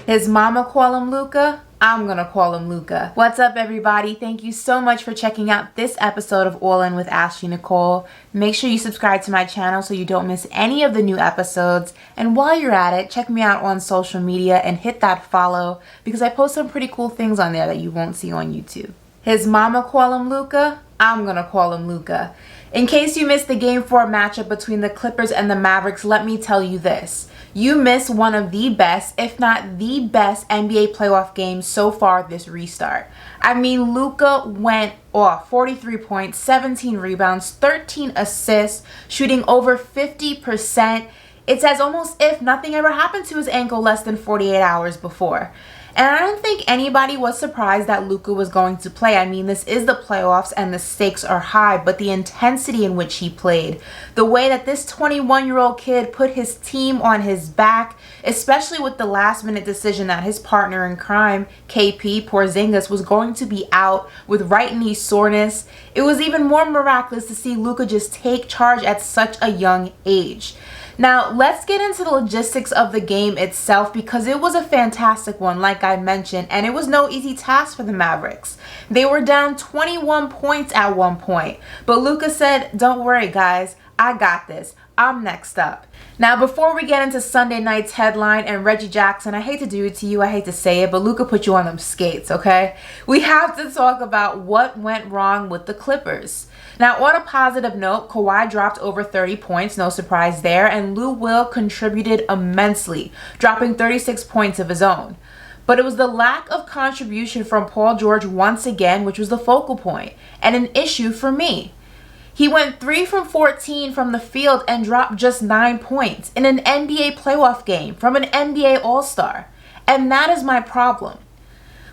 His mama call him Luka, I'm gonna call him Luka. What's up, everybody? Thank you so much for checking out this episode of All In with Ashley Nicole. Make sure you subscribe to my channel so you don't miss any of the new episodes. And while you're at it, check me out on social media and hit that follow because I post some pretty cool things on there that you won't see on YouTube. His mama call him Luka, I'm gonna call him Luka. In case you missed the Game 4 matchup between the Clippers and the Mavericks, let me tell you this. You missed one of the best, if not the best, NBA playoff games so far this restart. I mean, Luka went off. 43 points, 17 rebounds, 13 assists, shooting over 50%. It's as almost if nothing ever happened to his ankle less than 48 hours before. And I don't think anybody was surprised that Luka was going to play. I mean, this is the playoffs and the stakes are high, but the intensity in which he played, the way that this 21-year-old kid put his team on his back, especially with the last-minute decision that his partner in crime, KP Porzingis, was going to be out with right knee soreness, it was even more miraculous to see Luka just take charge at such a young age. Now, let's get into the logistics of the game itself because it was a fantastic one, like I mentioned, and it was no easy task for the Mavericks. They were down 21 points at one point, but Luka said, "Don't worry, guys, I got this. I'm next up." Now, before we get into Sunday night's headline and Reggie Jackson, I hate to do it to you, I hate to say it, but Luka put you on them skates, okay? We have to talk about what went wrong with the Clippers. Now, on a positive note, Kawhi dropped over 30 points, no surprise there, and Lou Will contributed immensely, dropping 36 points of his own. But it was the lack of contribution from Paul George once again, which was the focal point, and an issue for me. He went 3 from 14 from the field and dropped just 9 points in an NBA playoff game from an NBA All-Star. And that is my problem.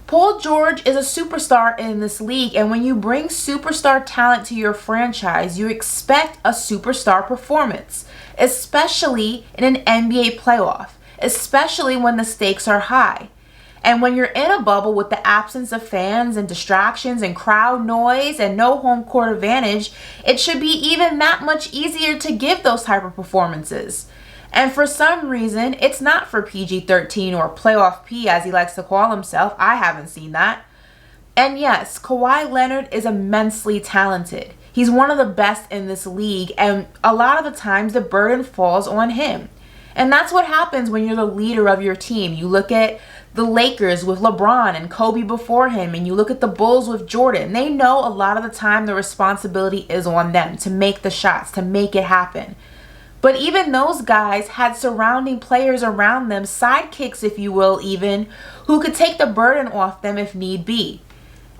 Paul George is a superstar in this league, and when you bring superstar talent to your franchise, you expect a superstar performance, especially in an NBA playoff, especially when the stakes are high. And when you're in a bubble with the absence of fans and distractions and crowd noise and no home court advantage, it should be even that much easier to give those type of performances. And for some reason, it's not for PG-13 or Playoff P as he likes to call himself. I haven't seen that. And yes, Kawhi Leonard is immensely talented. He's one of the best in this league, and a lot of the times the burden falls on him. And that's what happens when you're the leader of your team. You look at the Lakers with LeBron and Kobe before him, and you look at the Bulls with Jordan. They know a lot of the time the responsibility is on them to make the shots, to make it happen. But even those guys had surrounding players around them, sidekicks if you will even, who could take the burden off them if need be.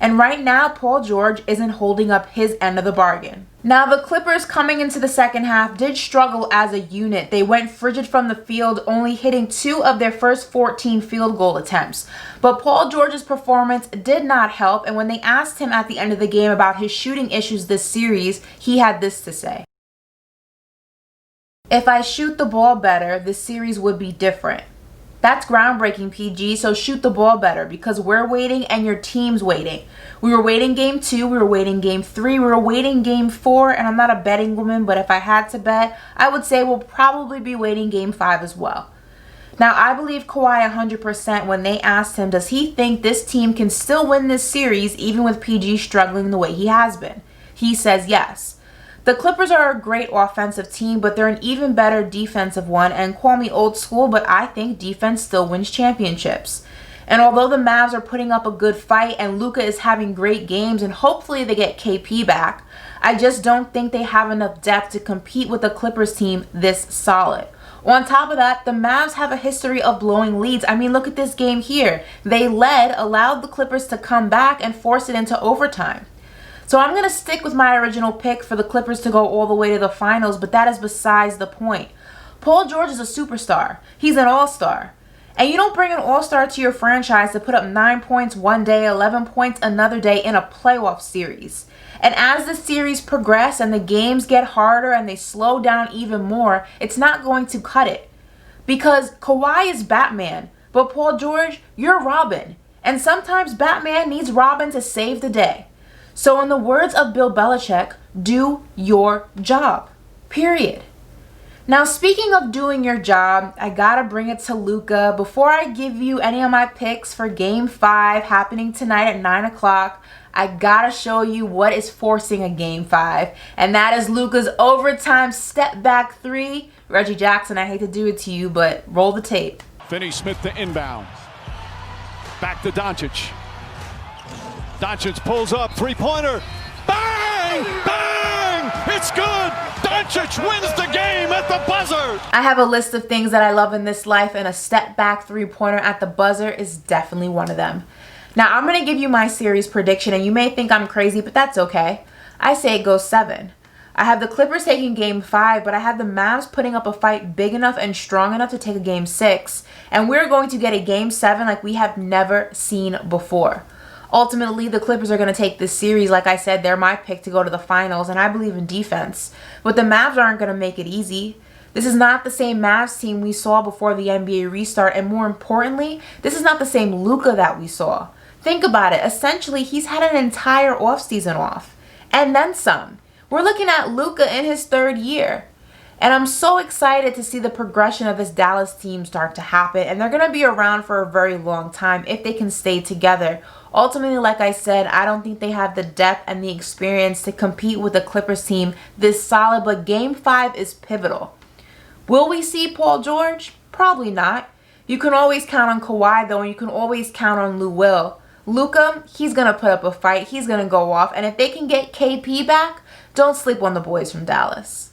And right now, Paul George isn't holding up his end of the bargain. Now, the Clippers coming into the second half did struggle as a unit. They went frigid from the field, only hitting 2 of their first 14 field goal attempts. But Paul George's performance did not help, and when they asked him at the end of the game about his shooting issues this series, he had this to say. "If I shoot the ball better, the series would be different." That's groundbreaking, PG, so shoot the ball better because we're waiting and your team's waiting. We were waiting game 2, we were waiting game 3, we were waiting game 4, and I'm not a betting woman, but if I had to bet, I would say we'll probably be waiting game 5 as well. Now, I believe Kawhi 100% when they asked him, does he think this team can still win this series even with PG struggling the way he has been? He says yes. The Clippers are a great offensive team, but they're an even better defensive one, and call me old school, but I think defense still wins championships. And although the Mavs are putting up a good fight and Luka is having great games and hopefully they get KP back, I just don't think they have enough depth to compete with the Clippers team this solid. On top of that, the Mavs have a history of blowing leads. I mean, look at this game here. They led, allowed the Clippers to come back and force it into overtime. So I'm going to stick with my original pick for the Clippers to go all the way to the finals, but that is besides the point. Paul George is a superstar. He's an all-star. And you don't bring an all-star to your franchise to put up 9 points one day, 11 points another day in a playoff series. And as the series progresses and the games get harder and they slow down even more, it's not going to cut it. Because Kawhi is Batman, but Paul George, you're Robin. And sometimes Batman needs Robin to save the day. So in the words of Bill Belichick, do your job. Period. Now, speaking of doing your job, I gotta bring it to Luka. Before I give you any of my picks for Game 5 happening tonight at 9 o'clock, I gotta show you what is forcing a Game 5. And that is Luka's overtime step back three. Reggie Jackson, I hate to do it to you, but roll the tape. Finney-Smith to inbound. Back to Doncic. Doncic pulls up, three-pointer. Bang! Bang! It's good! Doncic wins the game at the buzzer! I have a list of things that I love in this life, and a step back three-pointer at the buzzer is definitely one of them. Now, I'm going to give you my series prediction, and you may think I'm crazy, but that's okay. I say it goes 7. I have the Clippers taking Game 5, but I have the Mavs putting up a fight big enough and strong enough to take a Game 6. And we're going to get a Game 7 like we have never seen before. Ultimately, the Clippers are going to take this series. Like I said, they're my pick to go to the finals, and I believe in defense. But the Mavs aren't going to make it easy. This is not the same Mavs team we saw before the NBA restart, and more importantly, this is not the same Luka that we saw. Think about it. Essentially, he's had an entire offseason off, and then some. We're looking at Luka in his 3rd year. And I'm so excited to see the progression of this Dallas team start to happen. And they're going to be around for a very long time if they can stay together. Ultimately, like I said, I don't think they have the depth and the experience to compete with the Clippers team this solid. But Game 5 is pivotal. Will we see Paul George? Probably not. You can always count on Kawhi, though, and you can always count on Lou Will. Luka, he's going to put up a fight. He's going to go off. And if they can get KP back, don't sleep on the boys from Dallas.